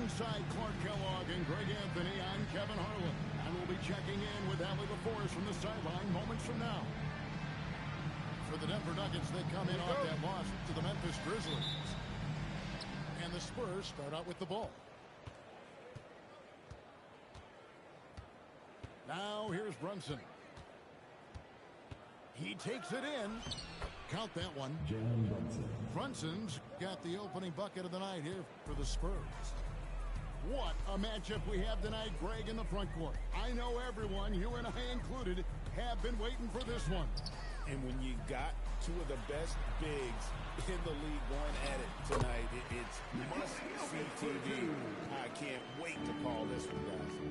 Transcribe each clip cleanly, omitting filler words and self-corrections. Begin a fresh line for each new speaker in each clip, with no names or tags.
Alongside Clark Kellogg and Greg Anthony, I'm Kevin Harlan. And we'll be checking in with Allie LaForce from the sideline moments from now. For the Denver Nuggets, they come in off that loss to the Memphis Grizzlies. And the Spurs start out with the ball. Now here's Brunson. He takes it in. Count that one. Brunson's got the opening bucket of the night here for the Spurs. What a matchup we have tonight, Greg, in the front court. I know everyone, you and I included, have been waiting for this one.
And when you got two of the best bigs in the league going at it tonight, it's must-see TV. I can't wait to call this one, guys.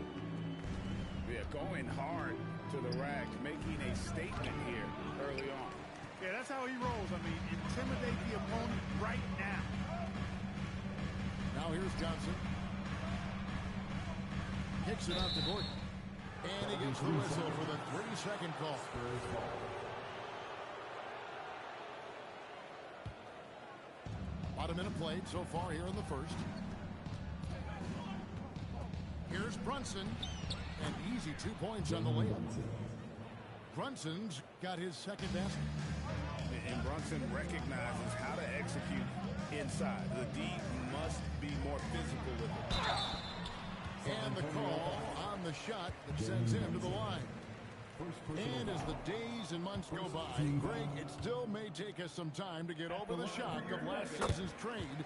Yeah, going hard to the rack, making a statement here early on.
Yeah, that's how he rolls. I mean, intimidate the opponent right now.
Now here's Johnson. Kicks it out to Gordon. And he gets the whistle for the 3-second call. About a minute played so far here in the first. Here's Brunson. An easy 2 points on the layup. Brunson's got his second basket.
And Brunson recognizes how to execute inside. The D must be more physical with it.
And the call on the shot that sends him to the line. And as the days and months go by, Greg, it still may take us some time to get over the shock of last season's trade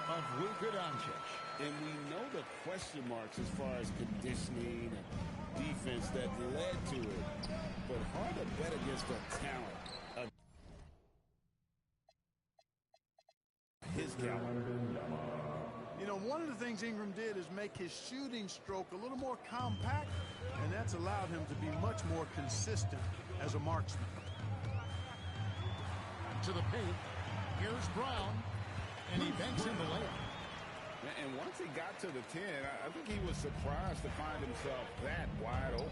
of Luka Doncic.
And we know the question marks as far as conditioning and defense that led to it. But hard to bet against the talent of his caliber.
You know, one of the things Ingram did is make his shooting stroke a little more compact, and that's allowed him to be much more consistent as a marksman.
To the paint. Here's Brown, and he banks in the layup.
And once he got to the 10, I think he was surprised to find himself that wide open.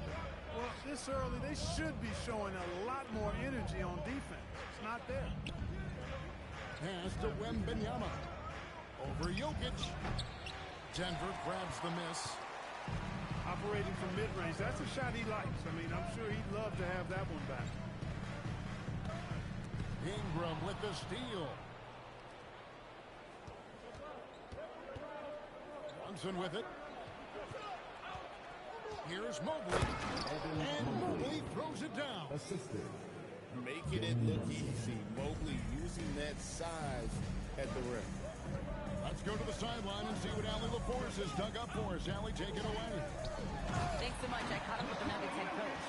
Well, this early, they should be showing a lot more energy on defense. It's not there.
Pass to Wembanyama. Over Jokic. Denver grabs the miss.
Operating from mid-range, that's a shot he likes. I mean, I'm sure he'd love to have that one back.
Ingram with the steal. Brunson with it. Here's Mobley. And Mobley throws it down.
Assisted.
Making it look easy. Mobley using that size at the rim.
Let's go to the sideline and see what Allie LaForce has dug up for us. Allie, take it away.
Thanks so much. I caught up with the Nuggets head coach.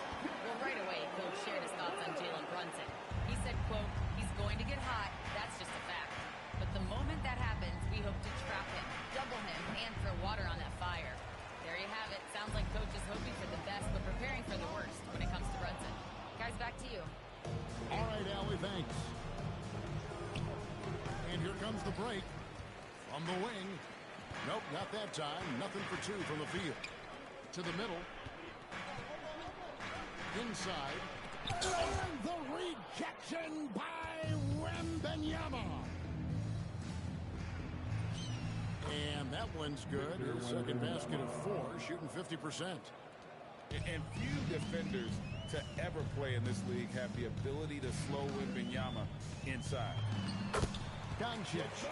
Well, right away, Coach shared his thoughts on Jalen Brunson. He said, quote, he's going to get hot. That's just a fact. But the moment that happens, we hope to trap him, double him, and throw water on that fire. There you have it. Sounds like Coach is hoping for the best, but preparing for the worst when it comes to Brunson. Guys, back to you.
All right, Allie, thanks. And here comes the break. From the wing. Nope, not that time. Nothing for two from the field. To the middle. Inside. And the rejection by Wembanyama. And that one's good. His second basket of 4, shooting 50%.
And few defenders to ever play in this league have the ability to slow Wembanyama inside.
Doncic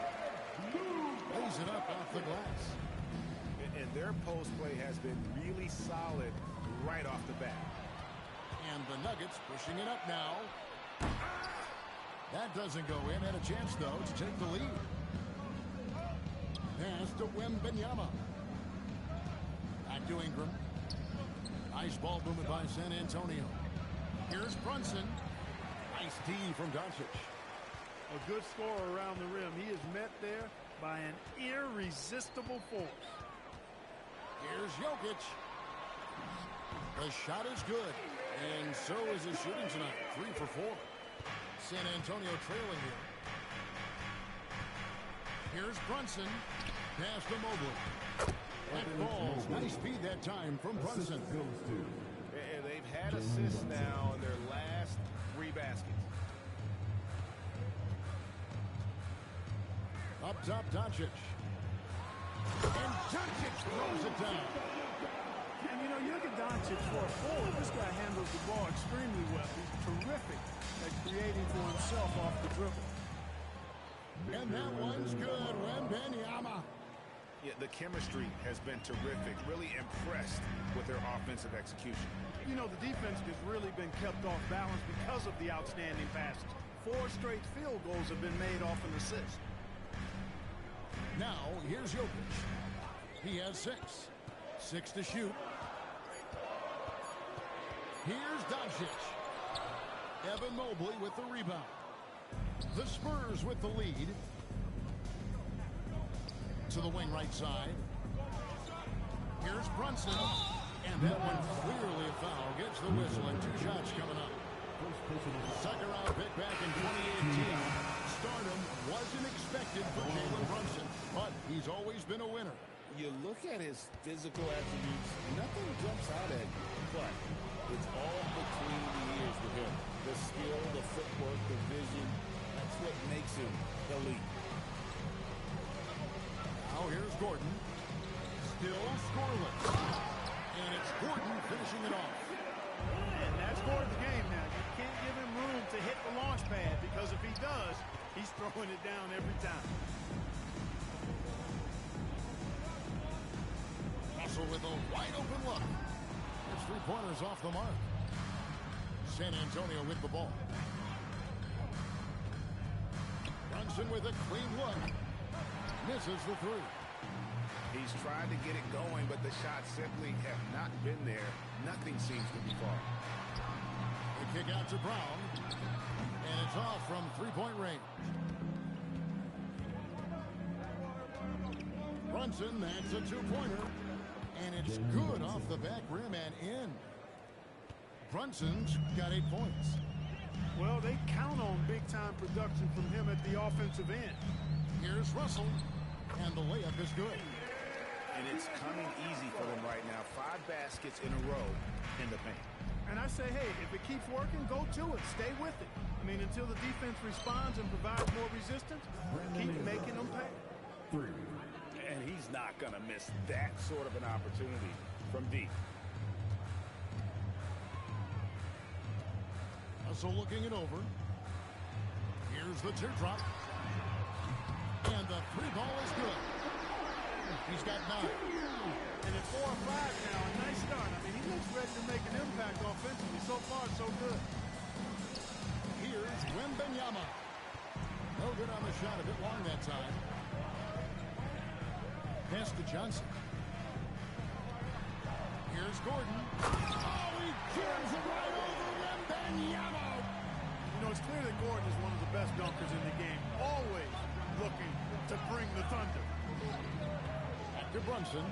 lays it up off the glass.
And their post play has been really solid right off the bat.
And the Nuggets pushing it up now. That doesn't go in. Had a chance, though, to take the lead. Pass to Wembanyama. Back to Ingram. Nice ball movement by San Antonio. Here's Brunson. Nice D from Doncic.
A good scorer around the rim. He is met there by an irresistible force.
Here's Jokic. The shot is good. And so is his shooting tonight. 3 for 4. San Antonio trailing here. Here's Brunson. Pass to Mobley. That falls. Nice speed that time from Brunson.
And they've had assists now in their last 3 baskets.
Up top, Doncic. And Doncic throws it down.
And, you know, you look at Doncic for a forward. This guy handles the ball extremely well. He's terrific at creating for himself off the dribble.
And that one's good. Wembanyama.
Yeah, the chemistry has been terrific. Really impressed with their offensive execution.
You know, the defense has really been kept off balance because of the outstanding passes. 4 straight field goals have been made off an assist.
Now, here's Jokic. He has 6. 6 to shoot. Here's Doncic. Evan Mobley with the rebound. The Spurs with the lead. To the wing right side. Here's Brunson. And that one clearly a foul. Gets the whistle and 2 shots coming up. Second round pick back in 2018. Stardom wasn't expected for Jalen Brunson, but he's always been a winner.
You look at his physical attributes, nothing jumps out at you, but it's all between the ears with him. The skill, the footwork, the vision, that's what makes him elite.
Now here's Gordon. Still scoreless. And it's Gordon finishing it off.
And that's Gordon's game now. You can't give him room to hit the launch pad because if he does, he's throwing it down every time.
Russell with a wide open look. His 3-pointers off the mark. San Antonio with the ball. Brunson with a clean look. Misses the 3.
He's tried to get it going, but the shots simply have not been there. Nothing seems to be falling.
The kick out to Brown. And it's off from 3-point range. Brunson, that's a 2-pointer. And it's good off the back rim and in. Brunson's got 8 points.
Well, they count on big-time production from him at the offensive end.
Here's Russell. And the layup is good.
And it's coming easy for them right now. 5 baskets in a row in the paint.
And I say, hey, if it keeps working, go to it. Stay with it. I mean, until the defense responds and provides more resistance, keep making them pay.
3. And he's not going to miss that sort of an opportunity from deep.
Russell looking it over. Here's the teardrop. And the 3-ball is good. He's got 9.
And at 4 or 5 now, a nice start. I mean, he looks ready to make an impact offensively. So far, so good.
Here's Wembanyama. No good on the shot. A bit long that time. Pass to Johnson. Here's Gordon. Oh, he jams it right over Wembanyama.
You know, it's clear that Gordon is one of the best dunkers in the game. Always looking to bring the thunder.
Back to Brunson.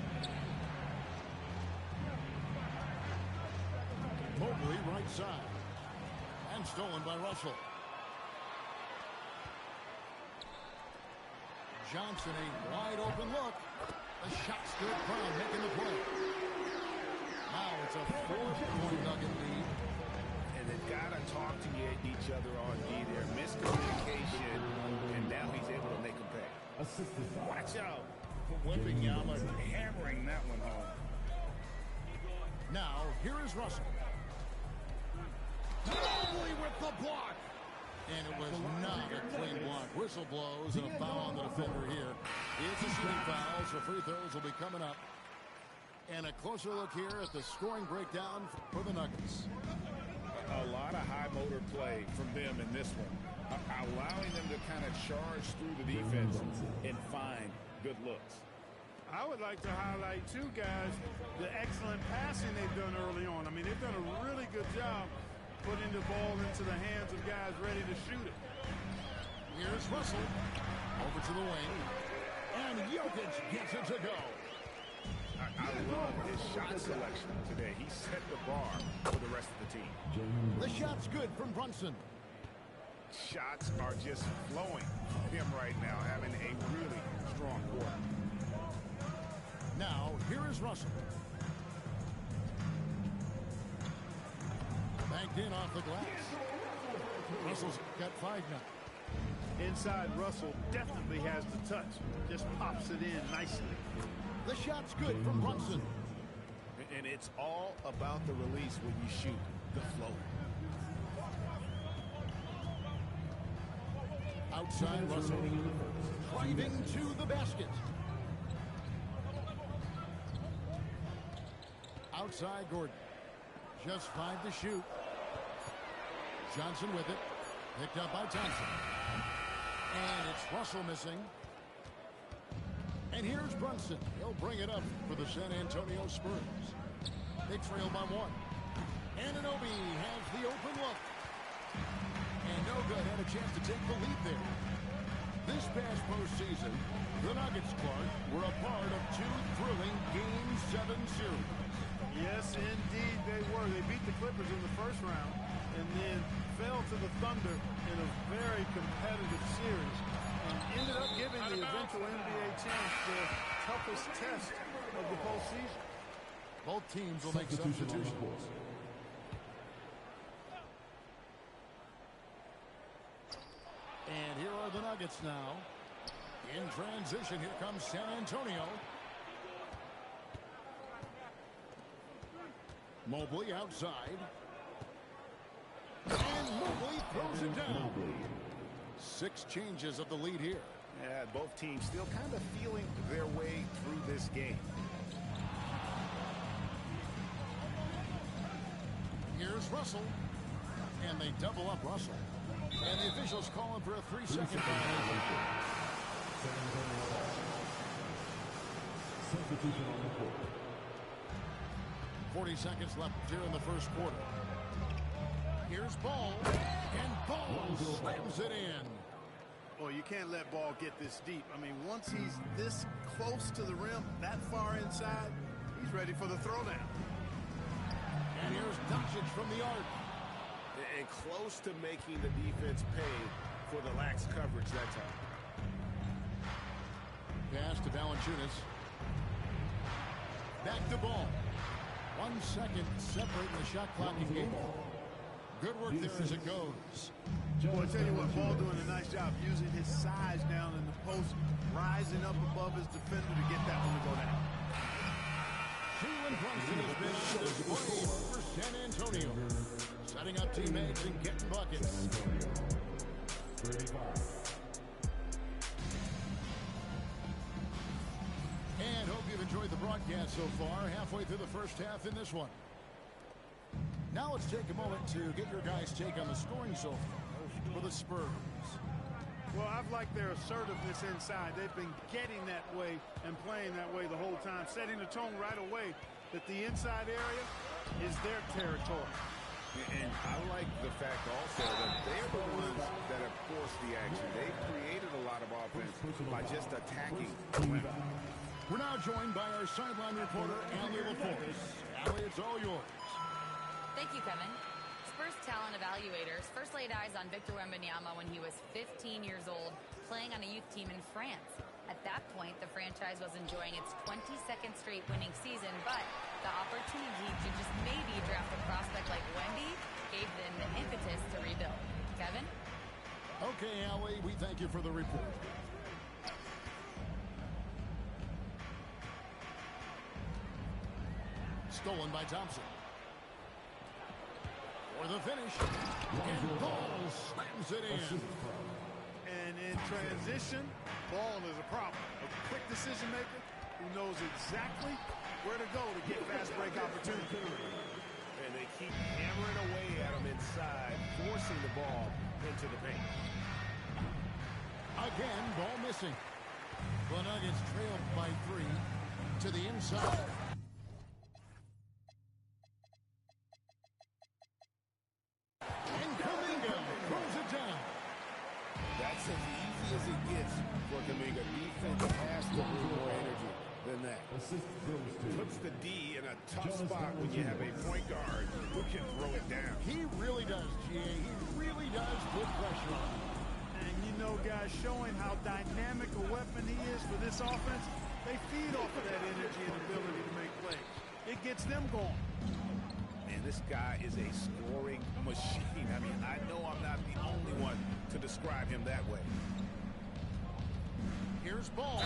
Mobley right side. And stolen by Russell. Johnson, a wide open look. The shot's good. Brown making the play. Now it's a 4-point Nugget lead.
And they've got to talk to each other on D there. Miscommunication, and now he's able to make a pay. Watch out for Wembanyama hammering that one home.
Now, here is Russell. Mobley with the block. And it was not a clean block. Whistle blows and a foul on the defender here. It's a shooting foul, so free throws will be coming up. And a closer look here at the scoring breakdown for the Nuggets.
A lot of high motor play from them in this one. Allowing them to kind of charge through the defense and find good looks.
I would like to highlight, too, guys, the excellent passing they've done early on. I mean, they've done a really good job putting the ball into the hands of guys ready to shoot it.
Here's Russell. Over to the wing. And Jokic gets it to go.
I love his shot selection today. He set the bar for the rest of the team.
The shot's good from Brunson.
Shots are just flowing from him right now, having a really strong quarter.
Now, here is Russell. Banked in off the glass. Russell's got 5 now.
Inside, Russell definitely has the touch. Just pops it in nicely.
The shot's good from Brunson.
And it's all about the release when you shoot the flow.
Outside Russell. Driving to the basket. Outside Gordon. Just 5 to shoot. Johnson with it. Picked up by Thompson. And it's Russell missing. And here's Brunson. He'll bring it up for the San Antonio Spurs. They trail by 1. Anunoby has the open look. And no good. Had a chance to take the lead there. This past postseason, the Nuggets, Clark, were a part of 2 thrilling Game 7 series.
Yes, indeed they were. They beat the Clippers in the first round and then fell to the Thunder in a very competitive series and ended up giving the eventual NBA champs their toughest test of the postseason.
Both teams will make substitutions. And here are the Nuggets now. In transition, here comes San Antonio. Mobley outside. And Mobley throws it down. 6 changes of the lead here.
Yeah, both teams still kind of feeling their way through this game.
Here's Russell. And they double up Russell. And the officials calling for a 3-second violation.
Substitution on the court.
40 seconds left here in the first quarter. Here's Ball. And Ball slams it in.
Well, you can't let Ball get this deep. I mean, once he's this close to the rim, that far inside, he's ready for the throwdown.
And here's Doncic from the arc.
And close to making the defense pay for the lax coverage that time.
Pass to Valanciunas. Back to Ball. 1 second separating the shot clock and game ball. Good work there as it goes.
Well, I tell you what, Ball doing a nice job using his size down in the post, rising up above his defender to get that one to go down.
Jalen Brunson has been displayed for San Antonio, setting up teammates and getting buckets. And hope you've enjoyed the broadcast so far. Halfway through the first half in this one. Now let's take a moment to get your guys' take on the scoring so far for the Spurs.
Well, I've liked their assertiveness inside. They've been getting that way and playing that way the whole time, setting the tone right away that the inside area is their territory.
And I like the fact also that they're the ones that have forced the action. They've created a lot of offense by just attacking the rim.
We're now joined by our sideline reporter, Allie LaForce. Allie, it's all yours.
Thank you, Kevin. Spurs talent evaluators first laid eyes on Victor Wembanyama when he was 15 years old, playing on a youth team in France. At that point, the franchise was enjoying its 22nd straight winning season, but the opportunity to just maybe draft a prospect like Wemby gave them the impetus to rebuild. Kevin?
Okay, Allie, we thank you for the report. Stolen by Thompson. For the finish. And Ball slams it in.
And in transition, Ball is a problem. A quick decision maker who knows exactly where to go to get fast break opportunity.
And they keep hammering away at him inside, forcing the ball into the paint.
Again, ball missing. The Nuggets trailed by 3 to the inside. And Kuminga throws it down.
That's as easy as it gets for Kuminga. Defense has to bring more energy than that. Puts the D in a tough spot when you have a point guard who can throw it down.
He really does, GA. He really does put pressure on.
And you know, guys, showing how dynamic a weapon he is for this offense, they feed off of that energy and ability to make plays. It gets them going.
Man, this guy is a scoring machine. I mean, I know I'm not the only one to describe him that way.
Here's Ball.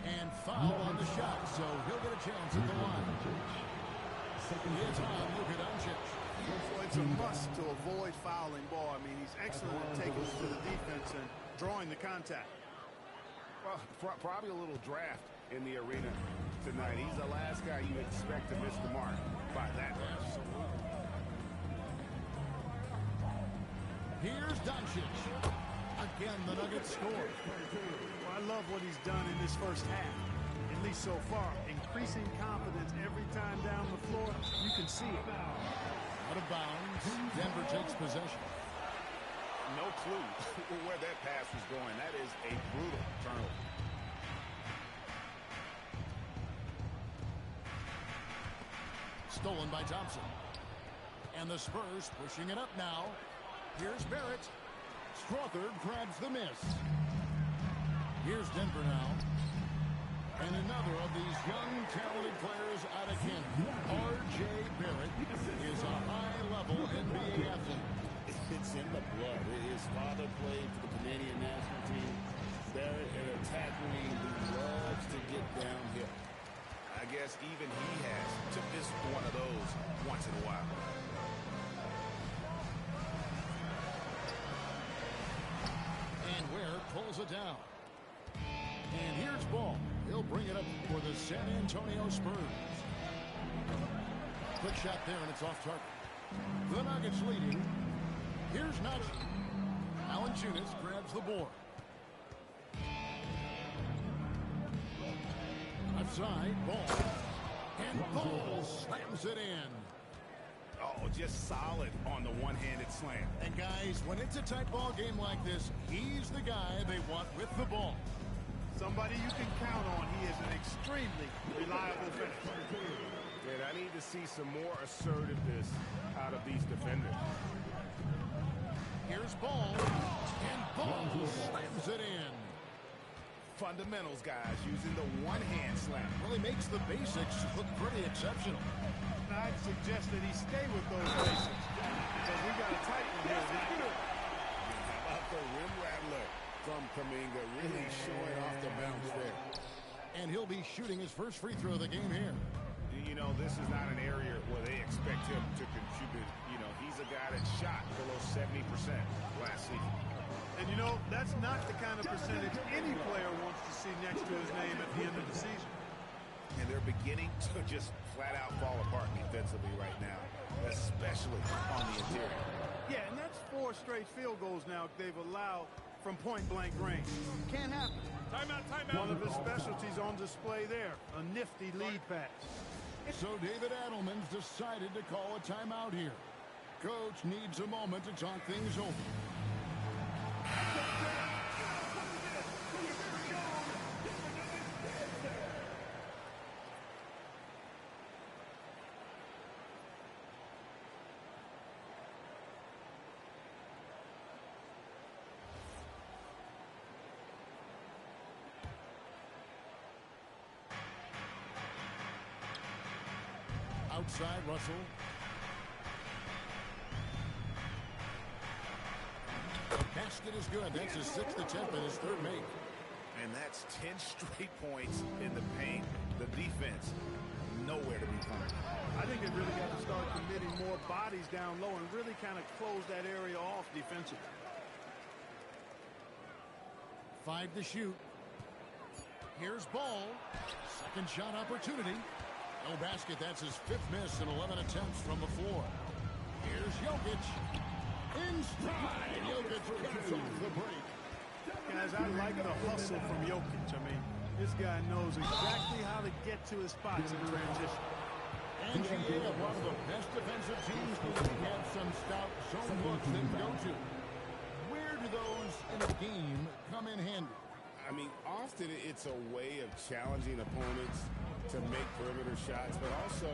And foul on the shot, so he'll get a chance at the line. It's on Luka Doncic.
Well, it's a must to avoid fouling ball. I mean, he's excellent at taking it to the defense and drawing the contact.
Well, probably a little draft in the arena tonight. He's the last guy you expect to miss the mark by that much.
Here's Doncic. Again, the Nuggets score.
Well, I love what he's done in this first half, at least so far. Increasing confidence every time down the floor. You can see it.
Out of bounds. Denver takes possession.
No clue where that pass was going. That is a brutal turnover.
Stolen by Thompson. And the Spurs pushing it up now. Here's Barrett. Struthers grabs the miss. Here's Denver now. And another of these young, talented players out of Canada. R.J. Barrett is a high-level NBA athlete.
It's in the blood. His father played for the Canadian national team. Barrett, an attacker who loves to get downhill. I guess even he has to miss one of those once in a while.
And Ware pulls it down. And here's Ball. He'll bring it up for the San Antonio Spurs. Quick shot there, and it's off target. The Nuggets leading. Here's Naji. Valanciunas grabs the board. Outside, Ball. And Ball slams it in.
Oh, just solid on the one-handed slam.
And guys, when it's a tight ball game like this, he's the guy they want with the ball.
Somebody you can count on. He is an extremely reliable finisher.
And I need to see some more assertiveness out of these defenders.
Here's Ball. And Ball slams it in.
Fundamentals, guys, using the one-hand slam.
Really makes the basics look pretty exceptional.
I'd suggest that he stay with those basics because we got a tight one here.
How about the rim rattler from Kuminga, really showing off the bounce there.
And he'll be shooting his first free throw of the game here.
You know, this is not an area where they expect him to contribute. You know, he's a guy that shot below 70% last season.
And, you know, that's not the kind of percentage any player wants to see next to his name at the end of the season.
And they're beginning to just flat-out fall apart defensively right now, especially on the interior.
Yeah, and that's 4 straight field goals now they've allowed from point-blank range. Can't happen.
Timeout, timeout.
One of his specialties on display there, a nifty lead pass.
So David Adelman's decided to call a timeout here. Coach needs a moment to talk things over. Outside, Russell. The basket is good. That's his 6th attempt and his 3rd make.
And that's 10 straight points in the paint. The defense, nowhere to be found.
I think they really got to start committing more bodies down low and really kind of close that area off defensively.
5 to shoot. Here's Ball. Second shot opportunity. No basket. That's his 5th miss in 11 attempts from the floor. Here's Jokic. In stride. Jokic cuts off the break.
Guys, I like the hustle from Jokic. I mean, this guy knows exactly how to get to his spots in transition.
NBA, one of the best defensive teams, have some stout zone looks they can go to. Where do those in a game come in handy?
I mean, often it's a way of challenging opponents to make perimeter shots, but also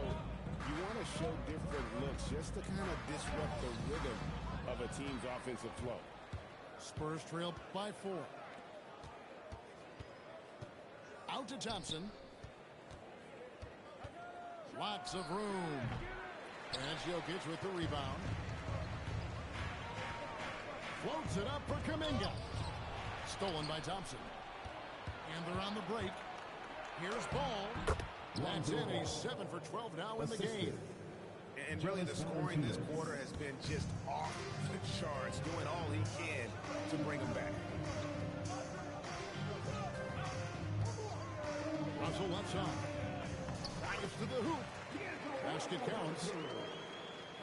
you want to show different looks just to kind of disrupt the rhythm of a team's offensive flow.
Spurs trail by 4. Out to Thompson. Lots of room. And Jokic with the rebound. Floats it up for Kuminga. Stolen by Thompson. And they're on the break. Here's ball. That's it. He's 7 for 12 now in the game.
And really, the scoring this quarter has been just off the charts, doing all he can to bring them back.
Russell left side. Drives to the hoop. Basket counts.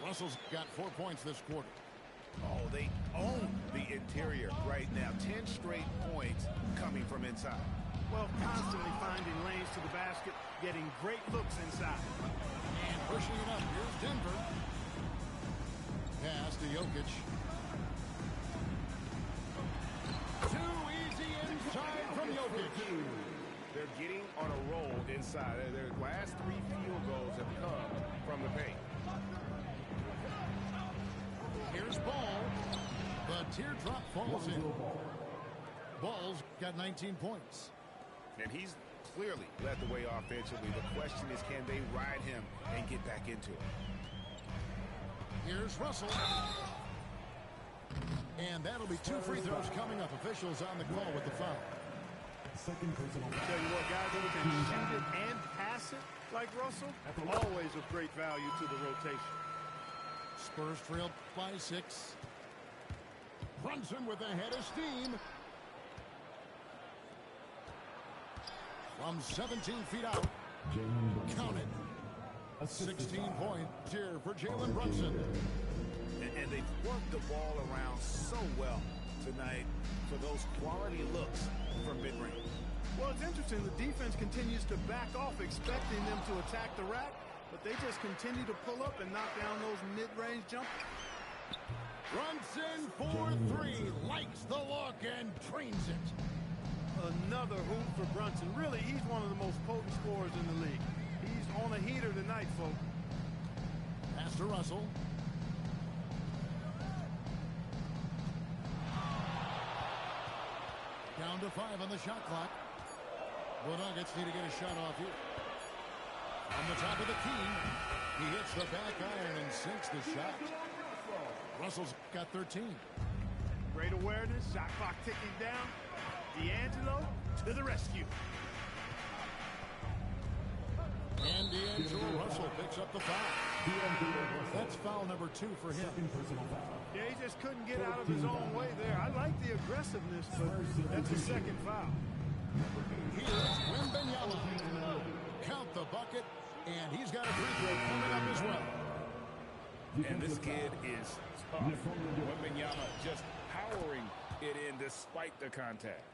Russell's got 4 points this quarter.
Oh, they own the interior right now. 10 straight points coming from inside.
Well, constantly finding lanes to the basket, getting great looks inside.
And pushing it up. Here's Denver. Pass to Jokic. Too easy inside from Jokic.
They're getting on a roll inside. Their last 3 field goals have come from the paint.
Here's Ball. The teardrop falls in. Ball's got 19 points.
And he's clearly led the way offensively. The question is, can they ride him and get back into it?
Here's Russell. And that'll be 2 free throws coming up. Officials on the call with the foul.
Second personal. Tell you what, guys who can shoot it and pass it like Russell, always of great value to the rotation.
Spurs trailed by 6. Brunson with a head of steam. From 17 feet out. Count it. A 16-point here for Jalen Brunson.
And they've worked the ball around so well tonight for those quality looks from mid-range.
Well, it's interesting. The defense continues to back off, expecting them to attack the rack, but they just continue to pull up and knock down those mid-range jumpers.
Brunson for 3. Likes the look and trains it.
Another hoop for Brunson. Really, he's one of the most potent scorers in the league. He's on a heater tonight, folks.
Pass to Russell. Down to 5 on the shot clock. The Nuggets need to get a shot off here. On the top of the key, he hits the back iron and sinks the shot. Russell's got 13.
Great awareness, shot clock ticking down. D'Angelo to the rescue.
And D'Angelo Russell picks up the foul. That's foul number 2 for him.
Yeah, he just couldn't get out of his own way there. I like the aggressiveness, but that's his second foul.
Here's Wembanyama. Count the bucket, and he's got a free throw coming up as well.
And this kid is tough. Wembanyama just powering it in despite the contact.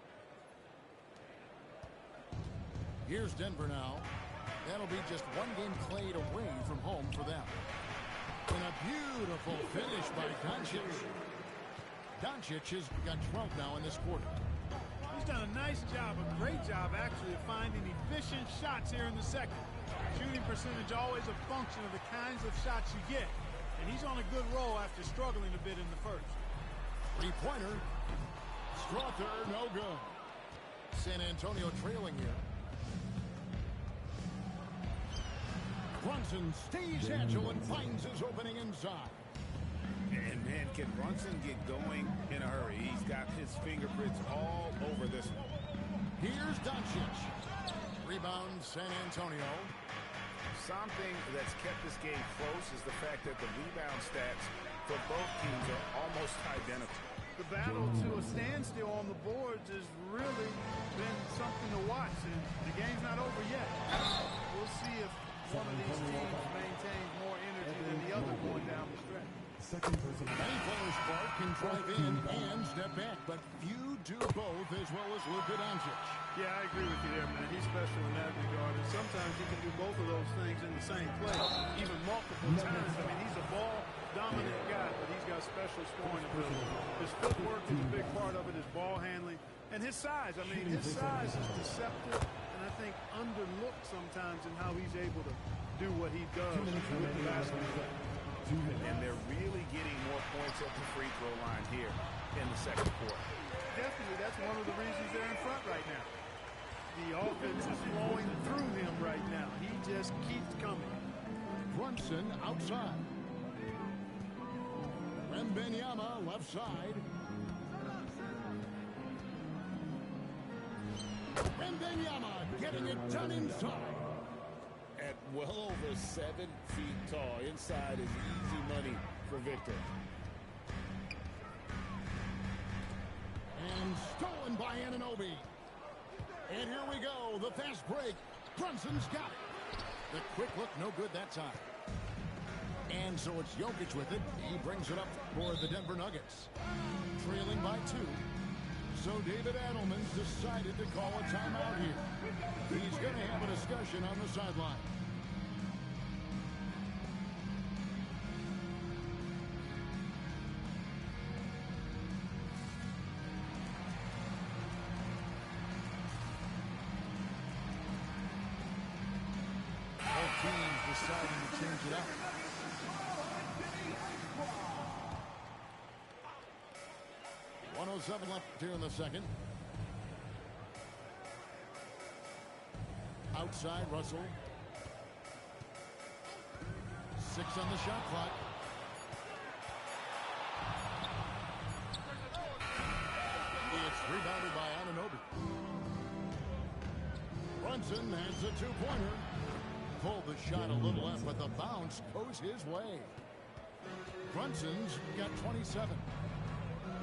Here's Denver now. That'll be just 1 game played away from home for them. And a beautiful finish by Doncic. Doncic has got 12 now in this quarter.
He's done a nice job, a great job actually, of finding efficient shots here in the second. Shooting percentage always a function of the kinds of shots you get. And he's on a good roll after struggling a bit in the first.
3-pointer. Strother, no good. San Antonio trailing here. Brunson stays agile and finds his opening inside.
And man, can Brunson get going in a hurry? He's got his fingerprints all over this one.
Here's Doncic. Rebound, San Antonio.
Something that's kept this game close is the fact that the rebound stats for both teams are almost identical.
The battle to a standstill on the boards has really been something to watch, and the game's not over yet. We'll see if one of these teams maintains more energy than the other going down the stretch.
Many players, Bart, can drive in and step back, but few do both as well as Luka Doncic.
Yeah, I agree with you there, man. He's special in that regard, and sometimes he can do both of those things in the same play, even multiple times. I mean, he's a ball-dominant guy, but he's got special scoring ability. His footwork is a big part of it, his ball handling, and his size. I mean, his size is deceptive, and I think underlooked sometimes in how he's able to do what he does with the basketball.
And they're really getting more points at the free throw line here in the second quarter.
Definitely, that's one of the reasons they're in front right now. The offense is flowing through him right now. He just keeps coming.
Brunson outside. Wembanyama left side. Wembanyama getting it done inside.
At well over 7 feet tall, inside is easy money for Victor.
And stolen by Anunoby. And here we go, the fast break. Brunson's got it. The quick look, no good that time. And so it's Jokic with it. He brings it up for the Denver Nuggets. Trailing by 2. So David Adelman's decided to call a timeout here. He's going to have a discussion on the sideline. Both teams deciding to change it up. .107 left here in the second. Outside, Russell. 6 on the shot clock. It's rebounded by Anunoby. Brunson has a two-pointer. Pulled the shot a little left, but the bounce goes his way. Brunson's got 27.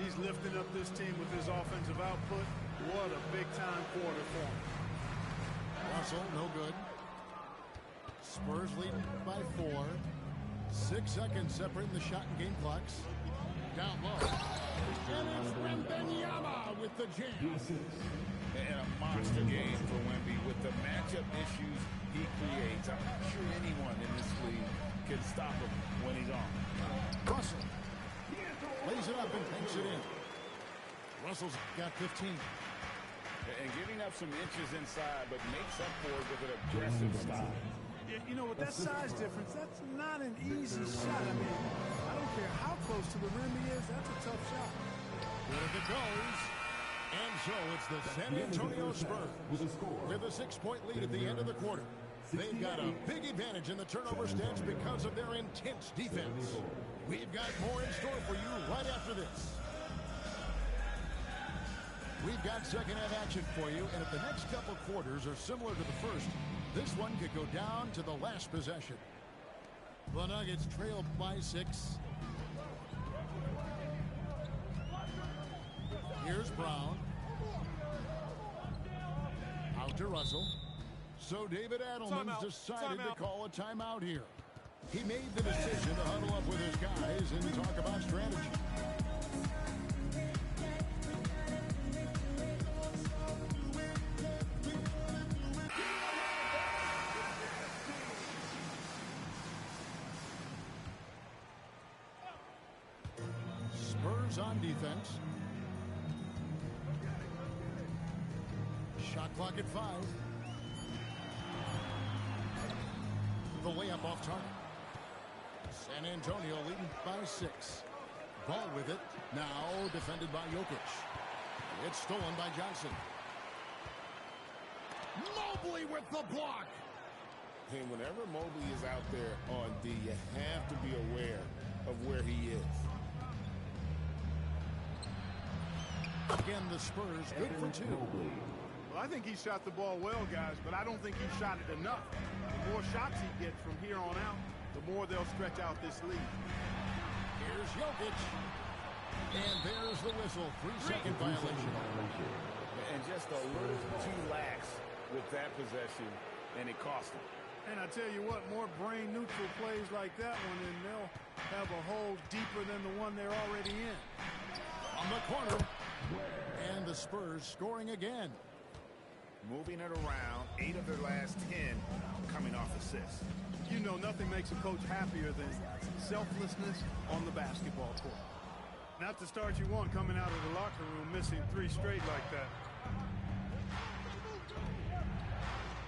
He's lifting up this team with his offensive output. What a big-time quarter for him.
Russell, no good. Spurs leading by 4. 6 seconds separating the shot and game clocks. Down low. And it's Wembanyama with the jam.
And a monster game for Wemby with the matchup issues he creates. I'm not sure anyone in this league can stop him when he's on.
Russell lays it up and takes it in. Russell's got 15.
And giving up some inches inside, but makes up for it with an aggressive style.
Yeah, you know, with that size difference, that's not an easy shot. I mean, I don't care how close to the rim he is, that's a tough shot.
Good if it goes. And so it's the San Antonio Spurs with a 6-point lead at the end of the quarter. They've got a big advantage in the turnover stats because of their intense defense. We've got more in store for you right after this. We've got second half action for you, and if the next couple quarters are similar to the first, this one could go down to the last possession. The Nuggets trail by 6. Here's Brown. Out to Russell. So David Adelman's decided to call a timeout here. He made the decision to huddle up with his guys and talk about strategy. Spurs on defense. Shot clock at 5. The layup off target. San Antonio leading by 6. Ball with it. Now defended by Jokic. It's stolen by Johnson. Mobley with the block.
And whenever Mobley is out there on D, you have to be aware of where he is.
Again, the Spurs good for 2.
Well, I think he shot the ball well, guys, but I don't think he shot it enough. The more shots he gets from here on out, the more they'll stretch out this lead.
Here's Jokic. And there's the whistle. 3-second violation.
And just a little too lax with that possession, and it cost him.
And I tell you what, more brain-neutral plays like that one, and they'll have a hole deeper than the one they're already in.
On the corner. And the Spurs scoring again.
Moving it around, 8 of their last 10 coming off assists.
You know, nothing makes a coach happier than selflessness on the basketball court. Not the start you want coming out of the locker room missing 3 straight like that.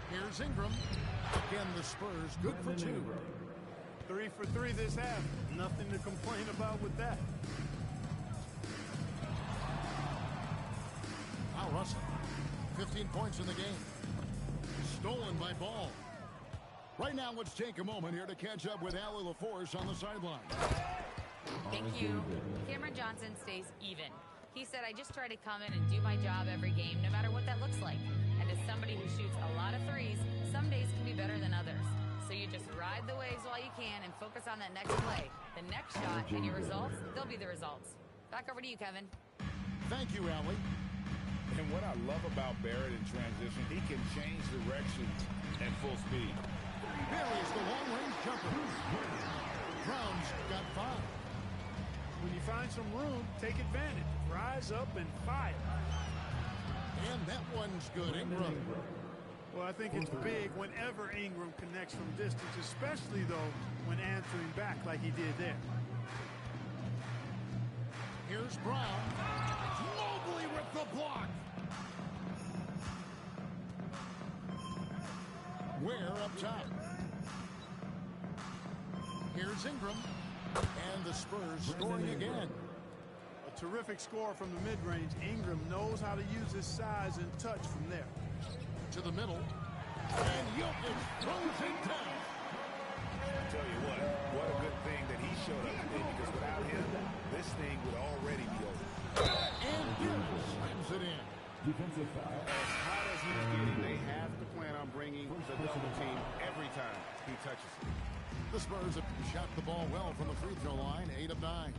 Here's Ingram. Again, the Spurs good for 2.
3 for 3 this half. Nothing to complain about with that.
Now Russell. 15 points in the game. Stolen by Ball. Right now, let's take a moment here to catch up with Allie LaForce on the sideline.
Thank you. Cameron Johnson stays even. He said, I just try to come in and do my job every game, no matter what that looks like. And as somebody who shoots a lot of threes, some days can be better than others. So you just ride the waves while you can and focus on that next play. The next shot and your results, they'll be the results. Back over to you, Kevin.
Thank you, Allie.
And what I love about Barrett in transition, he can change direction at full speed.
Buries the long-range jumper. Brown's got 5.
When you find some room, take advantage. Rise up and fire.
And that one's good. Ingram.
Well, I think it's big whenever Ingram connects from distance, especially, though, when answering back like he did there.
Here's Brown. Mobley with the block. Ware up top. Here's Ingram. And the Spurs scoring again.
A terrific score from the mid-range. Ingram knows how to use his size and touch from there.
To the middle. And Jokic throws it down.
I tell you what a good thing that he showed up today, because without him, this thing would already be over.
And Gill slams it in.
Defensive foul.
As hot as he's getting, they have to plan on bringing the double team every time he touches it.
The Spurs have shot the ball well from the free throw line, 8 of 9.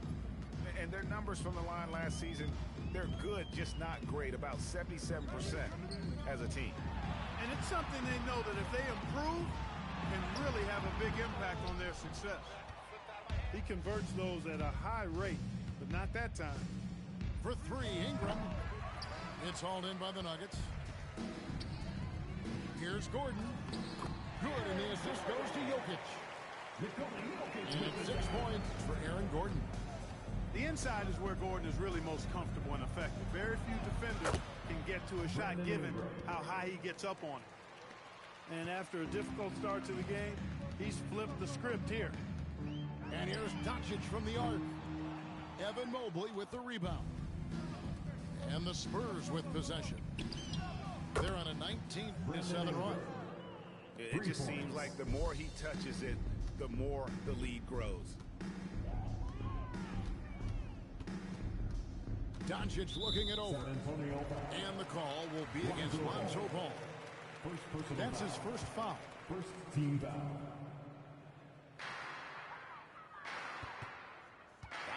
And their numbers from the line last season, they're good, just not great, about 77% as a team.
And it's something they know that if they improve, can really have a big impact on their success. He converts those at a high rate, but not that time.
For 3, Ingram. It's hauled in by the Nuggets. Here's Gordon. Good, and the assist goes to Jokic. And it's 6 points for Aaron Gordon.
The inside is where Gordon is really most comfortable and effective. Very few defenders can get to a shot given how high he gets up on it. And after a difficult start to the game, he's flipped the script here.
And here's Doncic from the arc. Evan Mobley with the rebound. And the Spurs with possession. They're on a 19-7 run.
It just seems like the more he touches it, the more the lead grows.
Doncic looking it over. And the call will be against Lonzo Ball. That's his first foul.
First team foul.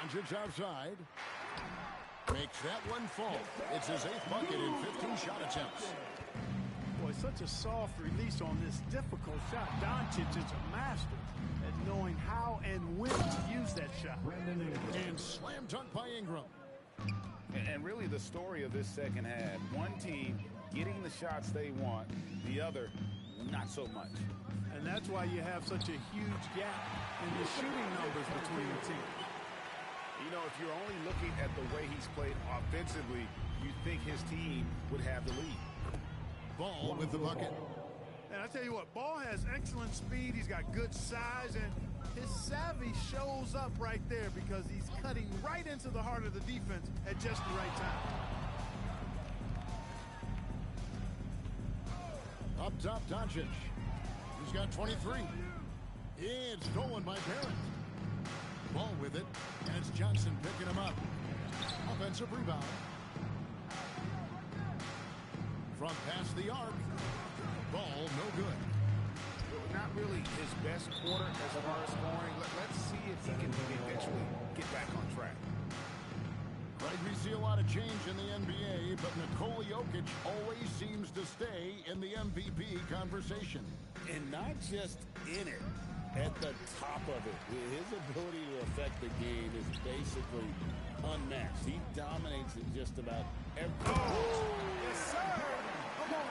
Doncic outside. Makes that one fall. It's his 8th bucket in 15 shot attempts.
Boy, such a soft release on this difficult shot. Doncic is a master at knowing how and when to use that shot.
And slam dunk by Ingram.
And really the story of this second half, one team getting the shots they want, the other not so much.
And that's why you have such a huge gap in the shooting numbers between the teams.
You know, if you're only looking at the way he's played offensively, you'd think his team would have the lead.
Ball with the bucket.
And I tell you what, Ball has excellent speed. He's got good size, and his savvy shows up right there because he's cutting right into the heart of the defense at just the right time.
Up top, Doncic. He's got 23. It's stolen by Barrett. Ball with it, and it's Johnson picking him up. Offensive rebound. From past the arc. Ball no good.
Not really his best quarter as far as scoring. Let's see if he can eventually get back on track.
Right, we see a lot of change in the NBA, but Nikola Jokic always seems to stay in the MVP conversation.
And not just in it, at the top of it. His ability to affect the game is basically unmatched. He dominates in just about every...
Oh, yes, sir! Come on.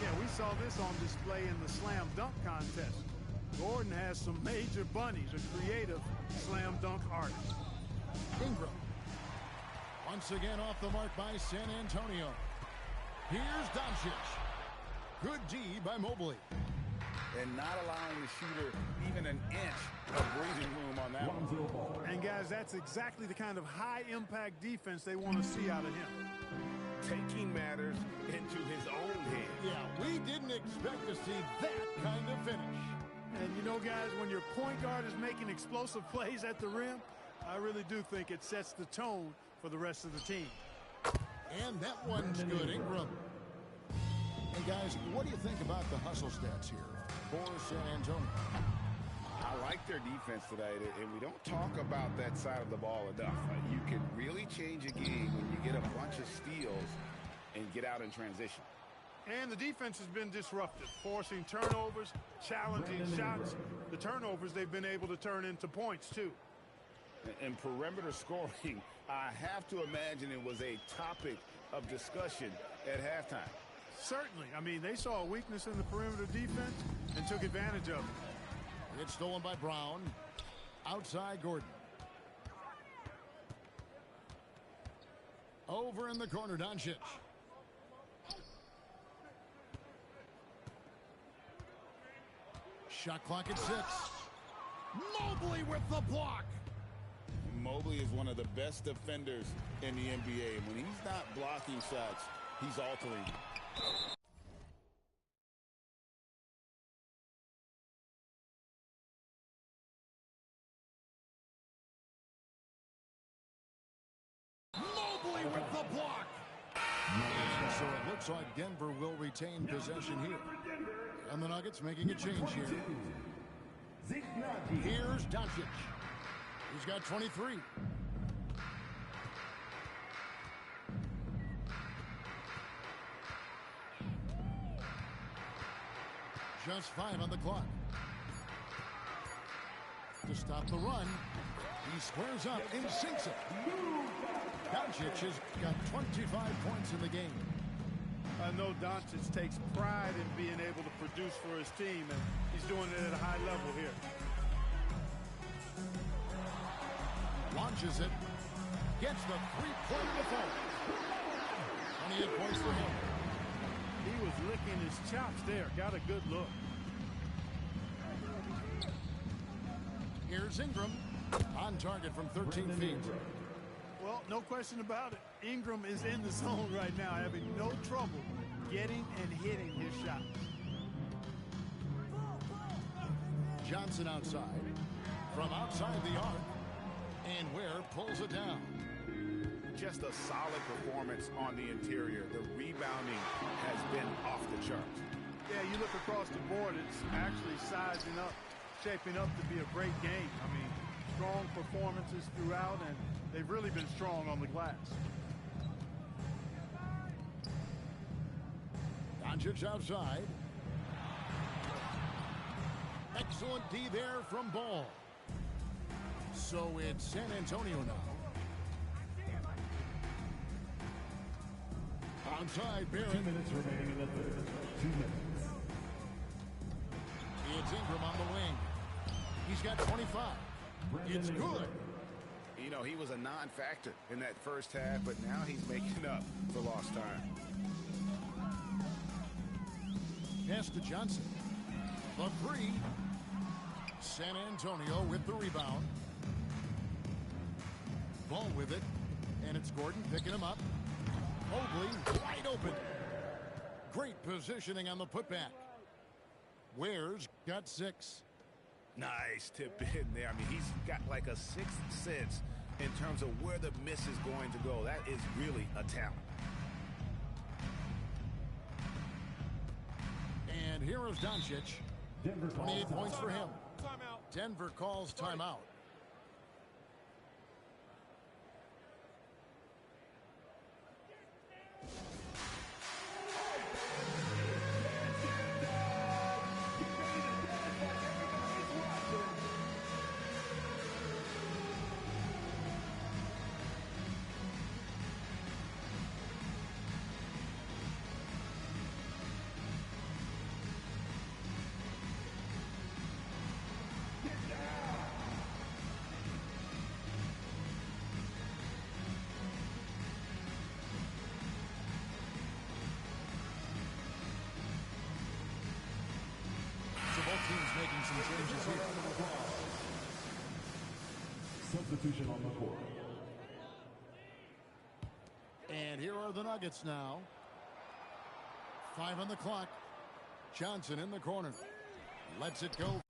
Yeah, we saw this on display in the slam dunk contest. Gordon has some major bunnies, a creative slam dunk artist.
Ingram. Once again off the mark by San Antonio. Here's Doncic. Good D by Mobley.
And not allowing the shooter even an inch of breathing room on that one.
And guys, that's exactly the kind of high-impact defense they want to see out of him.
Taking matters into his own hands.
Yeah, we didn't expect to see that kind of finish.
And you know, guys, when your point guard is making explosive plays at the rim, I really do think it sets the tone for the rest of the team.
And that one's good. Ingram. And guys, what do you think about the hustle stats here for San Antonio?
I like their defense tonight, and we don't talk about that side of the ball enough. You can really change a game when you get a bunch of steals and get out in transition.
And the defense has been disruptive, forcing turnovers, challenging shots. The turnovers they've been able to turn into points, too.
And perimeter scoring, I have to imagine it was a topic of discussion at halftime.
Certainly. I mean, they saw a weakness in the perimeter defense and took advantage of it.
It's stolen by Brown. Outside Gordon. Over in the corner, Doncic. Shot clock at 6. Mobley with the block.
Mobley is one of the best defenders in the NBA. When he's not blocking shots, he's altering.
Mobley with the block. And so it looks like Denver will retain possession here. And the Nuggets making a change here. Here's Doncic. He's got 23. Just 5 on the clock. To stop the run, he squares up and sinks it. Doncic has got 25 points in the game.
I know Doncic takes pride in being able to produce for his team, and he's doing it at a high level here.
Launches it. Gets the three-point defense. 28 points for him.
He was licking his chops there. Got a good look.
Here's Ingram. On target from 13 feet.
Well, no question about it. Ingram is in the zone right now, having no trouble getting and hitting his shots.
Johnson outside. From outside the arc. And Ware pulls it down.
Just a solid performance on the interior. The rebounding has been off the charts.
Yeah, you look across the board, it's actually sizing up, shaping up to be a great game. I mean, strong performances throughout, and they've really been strong on the glass.
Doncic outside. Excellent D there from Ball. So it's San Antonio now. Onside, Barrett.
2 minutes remaining in the third. 2 minutes.
It's Ingram on the wing. He's got 25. It's good.
You know, he was a non-factor in that first half, but now he's making up for lost time.
Pass to Johnson. The three. San Antonio with the rebound. Ball with it. And it's Gordon picking him up. Mobley wide open. Great positioning on the putback. Ware's got 6.
Nice tip in there. I mean, he's got like a sixth sense in terms of where the miss is going to go. That is really a talent.
And here is Doncic. 28 points for him. Denver calls timeout. Teams making some changes here.
Substitution on the court.
And here are the Nuggets now. 5 on the clock. Johnson in the corner. Lets it go.